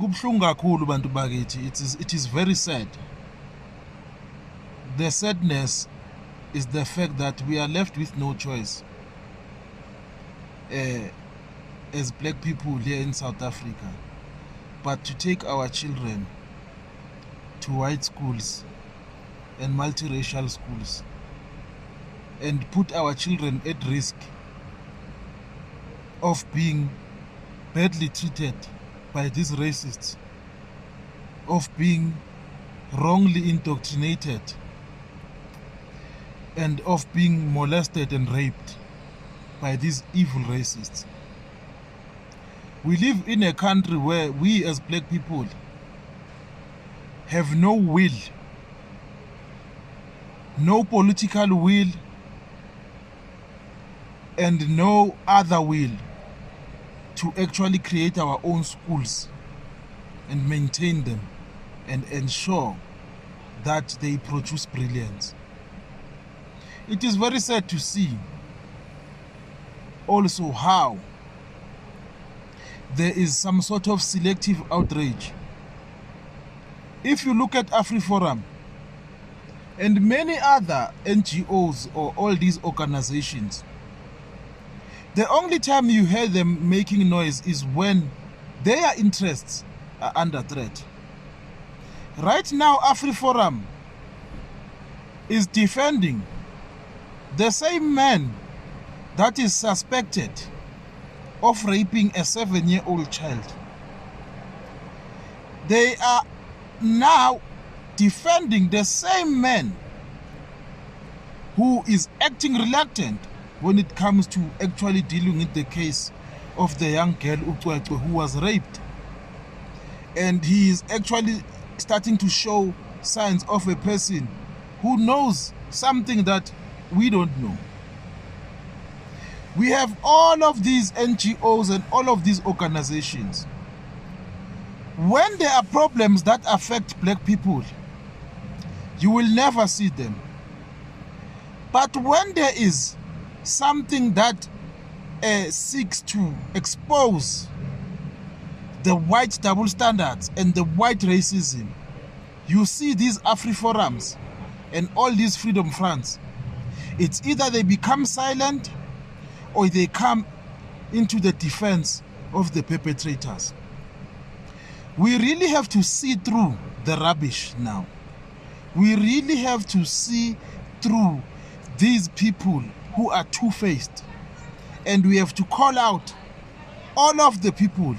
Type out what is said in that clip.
Kubhlungu kakhulu bantu bakithi. It is very sad. The sadness is the fact that we are left with no choice as black people here in South Africa but to take our children to white schools and multiracial schools and put our children at risk of being badly treated by these racists, of being wrongly indoctrinated, and of being molested and raped by these evil racists. We live in a country where we as black people have no will, no political will, and no other will to actually create our own schools and maintain them and ensure that they produce brilliance. It is very sad to see also how there is some sort of selective outrage. If you look at AfriForum and many other NGOs or all these organizations, the only time you hear them making noise is when their interests are under threat. Right now, AfriForum is defending the same man that is suspected of raping a 7-year-old child. They are now defending the same man who is acting reluctant when it comes to actually dealing with the case of the young girl uCwecwe who was raped. And he is actually starting to show signs of a person who knows something that we don't know. We have all of these NGOs and all of these organizations. When there are problems that affect black people, you will never see them. But when there is something that seeks to expose the white double standards and the white racism, you see these AfriForums and all these freedom fronts. It's either they become silent or they come into the defense of the perpetrators. We really have to see through the rubbish now. We really have to see through these people who are two-faced. And we have to call out all of the people